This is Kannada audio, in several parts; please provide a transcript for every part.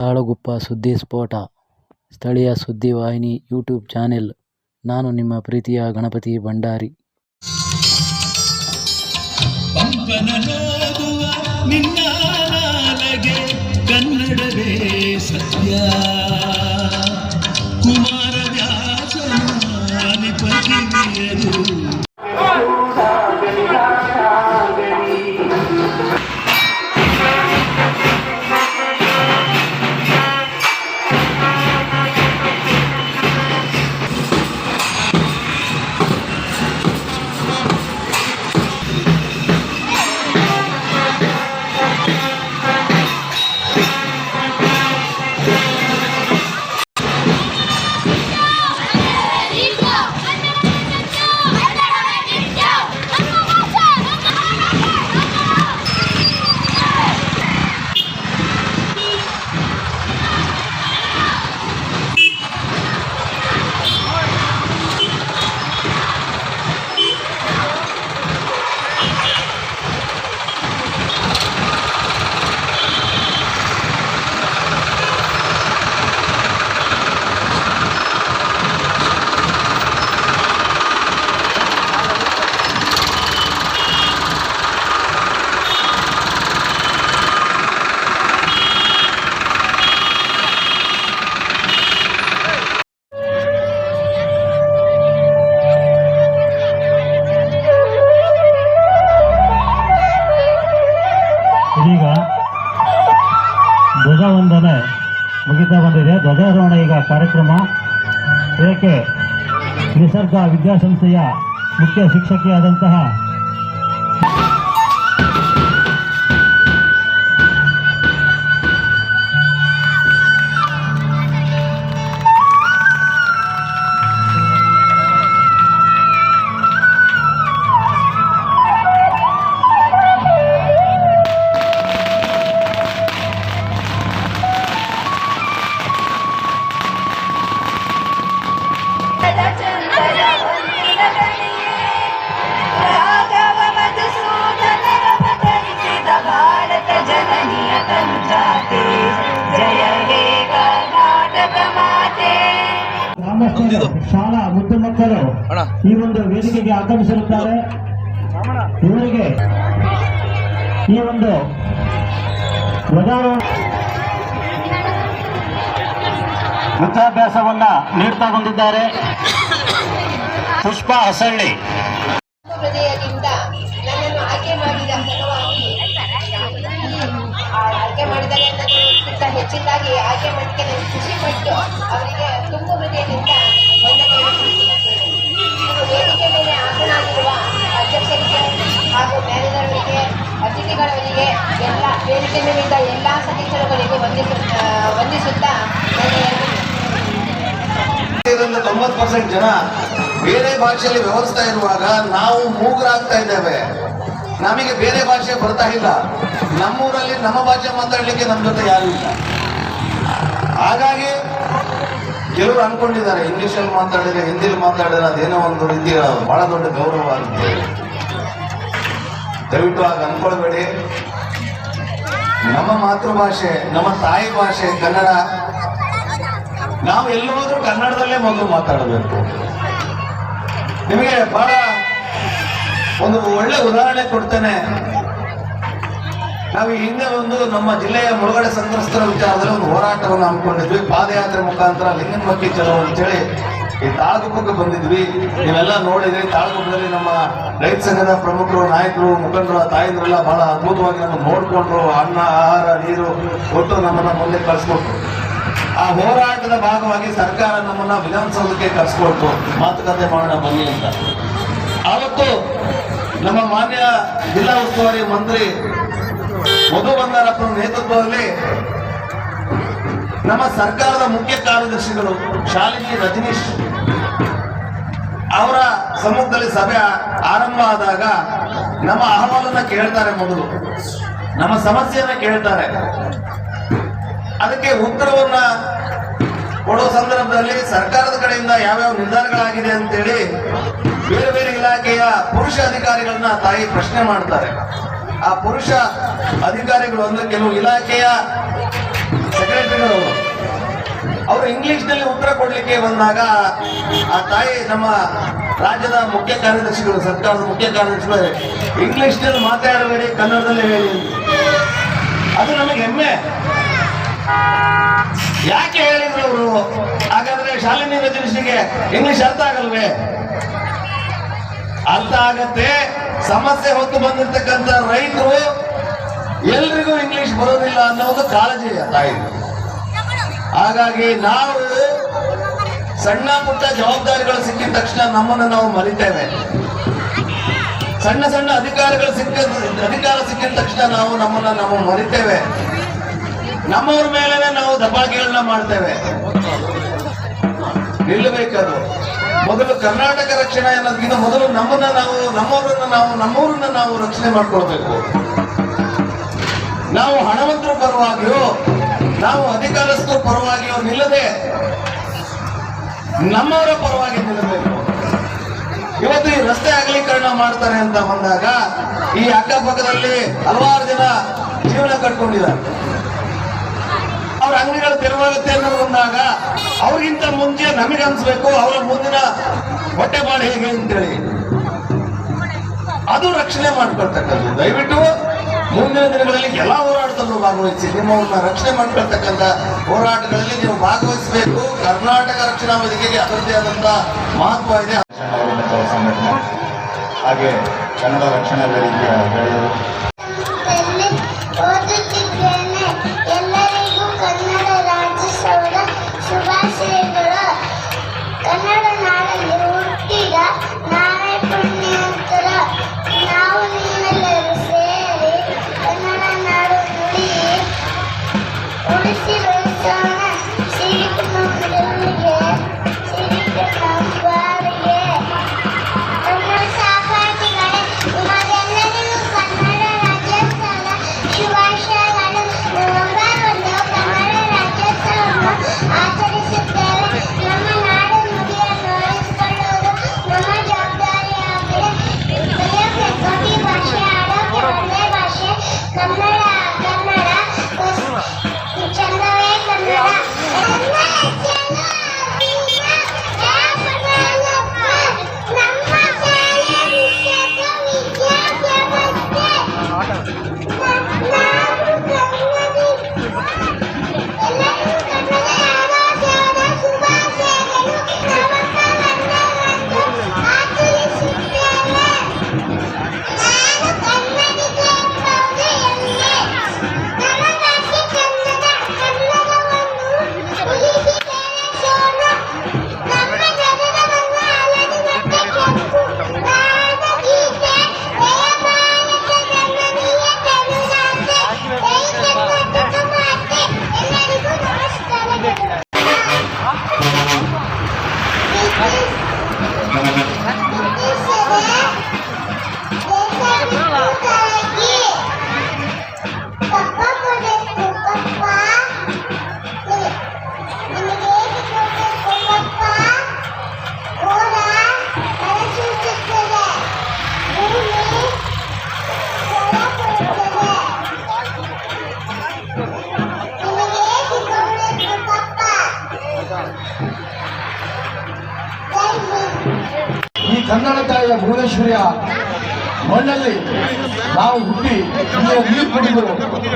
ತಾಳಗುಪ್ಪ ಸುದ್ದಿ ಸ್ಫೋಟ ಸ್ಥಳೀಯ ಸುದ್ದಿವಾಹಿನಿ ಯೂಟ್ಯೂಬ್ ಚಾನೆಲ್. ನಾನು ನಿಮ್ಮ ಪ್ರೀತಿಯ ಗಣಪತಿ ಭಂಡಾರಿ. ಕನ್ನಡವೇ ಸತ್ಯ. ಕುಮಾರವ್ಯಾಸನ ಪತಿಯರು ಇದೀಗ ಧ್ವಜವಂದನೆ ಮುಗಿತಾ ಬಂದಿದೆ. ಧ್ವಜಾರೋಹಣ ಈಗ ಕಾರ್ಯಕ್ರಮ. ಇದಕ್ಕೆ ನಿಸರ್ಗ ವಿದ್ಯಾಸಂಸ್ಥೆಯ ಮುಖ್ಯ ಶಿಕ್ಷಕಿಯಾದಂತಹ ಶಾಲಾ ಮುದ್ದು ಮಕ್ಕಳು ಈ ಒಂದು ವೇದಿಕೆಗೆ ಆಗಮಿಸಿರುತ್ತಾರೆ. ಇವರಿಗೆ ಈ ಒಂದು ವಿದ್ಯಾಭ್ಯಾಸವನ್ನ ನೀಡ್ತಾ ಬಂದಿದ್ದಾರೆ. ಪುಷ್ಪಾ ಹಸಳ್ಳಿ ಆಯ್ಕೆ ಮಾಡಿದ್ದಾರೆ ಅನ್ನೋದಕ್ಕಿಂತ ಹೆಚ್ಚಿನದಾಗಿ ಆಯ್ಕೆ ಮಾಡೋಕ್ಕೆ ನಾನು ಖುಷಿ ಪಟ್ಟು ಅವರಿಗೆ ತುಂಬ ಹೃದಯದಿಂದ ವೇದಿಕೆ ಮೇಲೆ ಆಸನಾಗಿರುವ ಅಧ್ಯಕ್ಷರಿಗೆ ಹಾಗೂ ಮ್ಯಾನೇಜರ್ಗಳಿಗೆ, ಅತಿಥಿಗಳಿಗೆ, ಎಲ್ಲ ವೇದಿಕೆ ಮೇಲಿದ್ದ ಎಲ್ಲ ಸದಸ್ಯರುಗಳಿಗೆ ವಂದಿಸುತ್ತಾ 90% ಜನ ಬೇರೆ ಭಾಷೆಯಲ್ಲಿ ವ್ಯವಹರಿಸ್ತಾ ಇರುವಾಗ ನಾವು ಮೂಗರಾಗ್ತಾ ಇದ್ದೇವೆ. ನಮಗೆ ಬೇರೆ ಭಾಷೆ ಬರ್ತಾ ಇಲ್ಲ. ನಮ್ಮೂರಲ್ಲಿ ನಮ್ಮ ಭಾಷೆ ಮಾತಾಡಲಿಕ್ಕೆ ನಮ್ಮ ಜೊತೆ ಯಾರು ಇಲ್ಲ. ಹಾಗಾಗಿ ಕೆಲವರು ಅನ್ಕೊಂಡಿದ್ದಾರೆ ಇಂಗ್ಲಿಷಲ್ಲಿ ಮಾತಾಡಿದ್ರೆ, ಹಿಂದಿಲಿ ಮಾತಾಡಿದ್ರೆ ಅದೇನೋ ಒಂದು ರೀತಿಯ ಬಹಳ ದೊಡ್ಡ ಗೌರವ ಆಗುತ್ತೆ. ದಯವಿಟ್ಟು ಆಗ ಅನ್ಕೊಳ್ಬೇಡಿ. ನಮ್ಮ ಮಾತೃಭಾಷೆ, ನಮ್ಮ ತಾಯಿ ಭಾಷೆ ಕನ್ನಡ. ನಾವು ಎಲ್ಲೋದ್ರೂ ಕನ್ನಡದಲ್ಲೇ ಮೊದಲು ಮಾತಾಡಬೇಕು. ನಿಮಗೆ ಬಹಳ ಒಂದು ಒಳ್ಳೆ ಉದಾಹರಣೆ ಕೊಡ್ತೇನೆ. ನಾವು ಹಿಂದೆ ನಮ್ಮ ಜಿಲ್ಲೆಯ ಮುಳುಗಡೆ ಸಂತ್ರಸ್ತರ ವಿಚಾರದಲ್ಲಿ ಒಂದು ಹೋರಾಟವನ್ನು ಹಮ್ಮಿಕೊಂಡಿದ್ವಿ. ಪಾದಯಾತ್ರೆ ಮುಖಾಂತರ ಲಿಂಗನಮಕ್ಕಿ ಚಲೋ ಅಂತೇಳಿ ಈ ತಾಳಗುಪ್ಪಕ್ಕೆ ಬಂದಿದ್ವಿ. ನೀವೆಲ್ಲ ನೋಡಿದ್ರಿ. ತಾಳಗುಪ್ಪದಲ್ಲಿ ನಮ್ಮ ರೈತ ಸಂಘದ ಪ್ರಮುಖರು, ನಾಯಕರು, ಮುಖಂಡರು, ತಾಯಂದ್ರೆಲ್ಲ ಬಹಳ ಅದ್ಭುತವಾಗಿ ನಮ್ಮನ್ನು ನೋಡ್ಕೊಂಡ್ರು. ಅನ್ನ, ಆಹಾರ, ನೀರು ಕೊಟ್ಟು ನಮ್ಮನ್ನ ಮುಂದೆ ಕಳಿಸ್ಕೊಟ್ರು. ಆ ಹೋರಾಟದ ಭಾಗವಾಗಿ ಸರ್ಕಾರ ನಮ್ಮನ್ನ ವಿಧಾನಸೌಧಕ್ಕೆ ಕರೆಸ್ಕೊಟ್ಟು ಮಾತುಕತೆ ಮಾಡೋಣ ಬನ್ನಿ ಅಂತ. ಆವತ್ತು ನಮ್ಮ ಮಾನ್ಯ ಜಿಲ್ಲಾ ಉಸ್ತುವಾರಿ ಮಂತ್ರಿ ಮಧು ಬಂಗಾರಪ್ಪನ ನೇತೃತ್ವದಲ್ಲಿ ನಮ್ಮ ಸರ್ಕಾರದ ಮುಖ್ಯ ಕಾರ್ಯದರ್ಶಿಗಳು ಶಾಲಿನಿ ರಜನೀಶ್ ಅವರ ಸಮ್ಮುಖದಲ್ಲಿ ಸಭೆ ಆರಂಭ ಆದಾಗ ನಮ್ಮ ಅಹವಾಲನ್ನ ಕೇಳ್ತಾರೆ. ಮೊದಲು ನಮ್ಮ ಸಮಸ್ಯೆಯನ್ನ ಕೇಳ್ತಾರೆ. ಅದಕ್ಕೆ ಉತ್ತರವನ್ನ ಕೊಡೋ ಸಂದರ್ಭದಲ್ಲಿ ಸರ್ಕಾರದ ಕಡೆಯಿಂದ ಯಾವ್ಯಾವ ನಿರ್ಧಾರಗಳಾಗಿದೆ ಅಂತೇಳಿ ಬೇರೆ ಬೇರೆ ಇಲಾಖೆಯ ಪುರುಷ ಅಧಿಕಾರಿಗಳನ್ನ ತಾಯಿ ಪ್ರಶ್ನೆ ಮಾಡ್ತಾರೆ. ಆ ಪುರುಷ ಅಧಿಕಾರಿಗಳು ಅಂದ್ರೆ ಕೆಲವು ಇಲಾಖೆಯ ಸೆಕ್ರೆಟರಿಗಳು ಅವರು ಇಂಗ್ಲಿಷ್ನಲ್ಲಿ ಉತ್ತರ ಕೊಡ್ಲಿಕ್ಕೆ ಬಂದಾಗ ಆ ತಾಯಿ ನಮ್ಮ ರಾಜ್ಯದ ಮುಖ್ಯ ಕಾರ್ಯದರ್ಶಿಗಳು, ಸರ್ಕಾರದ ಮುಖ್ಯ ಕಾರ್ಯದರ್ಶಿಗಳು ಇಂಗ್ಲಿಷ್ನಲ್ಲಿ ಮಾತಾಡಬೇಡಿ, ಕನ್ನಡದಲ್ಲೇ ಹೇಳಿ. ಅದು ನಮಗೆ ಹೆಮ್ಮೆ. ಯಾಕೆ ಹೇಳಿದ್ರು ಅವರು? ಹಾಗಾದ್ರೆ ಶಾಲಿನಿ ರಜನೀಶ್ಗೆ ಇಂಗ್ಲಿಷ್ ಅರ್ಥ ಆಗಲ್ವೇ? ಅರ್ಥ ಆಗತ್ತೆ. ಸಮಸ್ಯೆ ಹೊತ್ತು ಬಂದಿರ್ತಕ್ಕಂಥ ರೈತರು ಎಲ್ರಿಗೂ ಇಂಗ್ಲಿಷ್ ಬರೋದಿಲ್ಲ ಅನ್ನೋದು ಕಾಳಜಿ ತಾಯಿ. ಹಾಗಾಗಿ ನಾವು ಸಣ್ಣ ಪುಟ್ಟ ಜವಾಬ್ದಾರಿಗಳು ಸಿಕ್ಕಿದ ತಕ್ಷಣ ನಮ್ಮನ್ನು ನಾವು ಮರಿತೇವೆ. ಸಣ್ಣ ಸಣ್ಣ ಅಧಿಕಾರ ಸಿಕ್ಕಿದ ತಕ್ಷಣ ನಾವು ನಮ್ಮನ್ನು ಮರಿತೇವೆ. ನಮ್ಮವ್ರ ಮೇಲೆನೆ ನಾವು ದಬ್ಬಾಳಿಕೆಗಳನ್ನ ಮಾಡ್ತೇವೆ. ನಿಲ್ಲಬೇಕದು. ಮೊದಲು ಕರ್ನಾಟಕ ರಕ್ಷಣೆ ಅನ್ನೋದಕ್ಕಿಂತ ಮೊದಲು ನಮ್ಮೂರನ್ನ ನಾವು ರಕ್ಷಣೆ ಮಾಡ್ಕೊಳ್ಬೇಕು. ನಾವು ಹಣವಂತರ ಪರವಾಗಿಯೋ ನಾವು ಅಧಿಕಾರಸ್ಥರ ಪರವಾಗಿಯೋ ನಿಲ್ಲದೆ ನಮ್ಮವರ ಪರವಾಗಿ ನಿಲ್ಲಬೇಕು. ಇವತ್ತು ಈ ರಸ್ತೆ ಅಗಲೀಕರಣ ಮಾಡ್ತಾರೆ ಅಂತ ಬಂದಾಗ ಈ ಅಕ್ಕಪಕ್ಕದಲ್ಲಿ ಹಲವಾರು ಜನ ಜೀವನ ಕಟ್ಕೊಂಡಿದ್ದಾರೆ. ಅವ್ರ ಅಂಗಡಿಗಳು ತೆರವಾಗುತ್ತೆ ಅನ್ನೋದು ಬಂದಾಗ ಅವ್ರಿಗಿಂತ ಮುಂಚೆ ನಮಗೆ ಅನ್ಸ್ಬೇಕು ಅವರ ಮುಂದಿನ ಹೊಟ್ಟೆಪಾಡು ಹೇಗೆ ಅಂತೇಳಿ. ಅದು ರಕ್ಷಣೆ ಮಾಡ್ಕೊಳ್ತಕ್ಕಂಥದ್ದು. ದಯವಿಟ್ಟು ಮುಂದಿನ ದಿನಗಳಲ್ಲಿ ಎಲ್ಲ ಹೋರಾಟದಲ್ಲೂ ಭಾಗವಹಿಸಿ ನಿಮ್ಮನ್ನ ರಕ್ಷಣೆ ಮಾಡ್ಕೊಳ್ತಕ್ಕಂಥ ಹೋರಾಟಗಳಲ್ಲಿ ನೀವು ಭಾಗವಹಿಸಬೇಕು. ಕರ್ನಾಟಕ ರಕ್ಷಣಾ ವೇದಿಕೆಗೆ ಅದರದ್ದೇ ಆದಂತ ಮಹತ್ವ ಇದೆ. ಸಂಘಟನೆ ಹಾಗೆ ಕನ್ನಡ ರಕ್ಷಣಾ ವೇದಿಕೆಯ ಗೆಳೆಯರು ಓದುತ್ತಿದ್ದೇನೆ. ಎಲ್ಲರಿಗೂ ಕನ್ನಡ ರಾಜ್ಯೋತ್ಸವದ ಶುಭಾಶಯಗಳು. ಕನ್ನಡ ನಾಡಲ್ಲಿ ಹುಟ್ಟಿದ ನಾವೇ ಪುಣ್ಯವಂತರು. ನಾವು ನೀವೆಲ್ಲರೂ ಸೇರಿ ಕನ್ನಡ ನಾಡು ಉಳಿಸಿ ಬೆಳೆಸೋಣ. ಸಿರಿಕು ನಮ್ಮ ಗೆಲುವಿಗೆ, ಸಿರಿಕು ನಮ್ಮ ಬಾಳಿಗೆ. ಕನ್ನಡ ಸಹಪಾಠಿಗಳೇ, ನಿಮಗೆಲ್ಲರಿಗೂ ಕನ್ನಡ ರಾಜ್ಯೋತ್ಸವದ ಶುಭಾಶಯಗಳು. ನವೆಂಬರ್ 1 ಕನ್ನಡ ರಾಜ್ಯೋತ್ಸವವನ್ನು ಆಚರಿಸುತ್ತೇವೆ. ನಮ್ಮ ನಾಡು ನುಡಿಯನ್ನು ಉಳಿಸಿಕೊಳ್ಳುವುದು ನಮ್ಮ ಜವಾಬ್ದಾರಿಯಾಗಿದೆ. ಕಲಿಯಬೇಕು ಈ ಭಾಷೆ, ಆಡೋಕೆ ಒಳ್ಳೆ ಭಾಷೆ ಕನ್ನಡ. ಚಂದವೇ ಕನ್ನಡ. ಈ ಕನ್ನಡ ತಾಯಿಯ ಭುವನೇಶ್ವರಿಯ ಮಣ್ಣಲ್ಲಿ ನಾವು ಹುಟ್ಟಿ ಇಲ್ಲಿಯ ನೀರು ಕುಡಿದು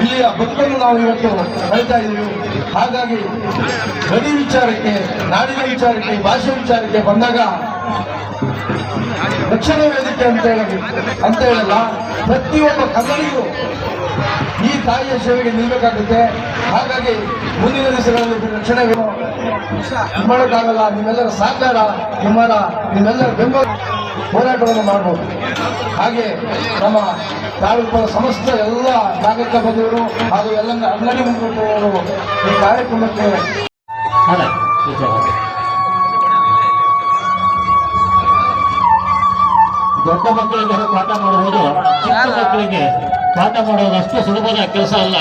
ಇಲ್ಲಿಯ ಬದುಕನ್ನು ನಾವು ಇವತ್ತು ಕಳೀತಾ ಇದ್ದೀವಿ. ಹಾಗಾಗಿ ಗಡಿ ವಿಚಾರಕ್ಕೆ, ನಾಡಿನ ವಿಚಾರಕ್ಕೆ, ಭಾಷೆ ವಿಚಾರಕ್ಕೆ ಬಂದಾಗ ರಕ್ಷಣಾ ವೇದಿಕೆ ಅಂತ ಹೇಳಲ್ಲ, ಪ್ರತಿಯೊಬ್ಬ ಕನ್ನಡಿಗರು ಈ ತಾಯಿಯ ಸೇವೆಗೆ ನಿಲ್ಲಬೇಕಾಗುತ್ತೆ. ಹಾಗಾಗಿ ಮುಂದಿನ ದಿವಸಗಳಲ್ಲಿ ರಕ್ಷಣೆ ಮಾಡೋಕ್ಕಾಗಲ್ಲ. ನಿಮ್ಮೆಲ್ಲರ ಸಹಕಾರ, ನಿಮ್ಮೆಲ್ಲರ ಬೆಂಬಲ ಹೋರಾಟವನ್ನು ಮಾಡಬಹುದು. ಹಾಗೆ ನಮ್ಮ ತಾಲೂಕಿನ ಸಮಸ್ತ ಎಲ್ಲ ನಾಗರಿಕ ಬಂಧುವರು ಹಾಗೂ ಎಲ್ಲ ಅಂಗಡಿ ಮುಂಗಟ್ಟವರು ಈ ಕಾರ್ಯಕ್ರಮಕ್ಕೆ ದೊಡ್ಡ ಮಕ್ಕಳಿಗೆ ಪಾಠ ಮಾಡುವುದು ಚಿಕ್ಕ ಮಕ್ಕಳಿಗೆ ಪಾಠ ಮಾಡುವುದು ಅಷ್ಟು ಸುಲಭದ ಕೆಲಸ ಅಲ್ಲ.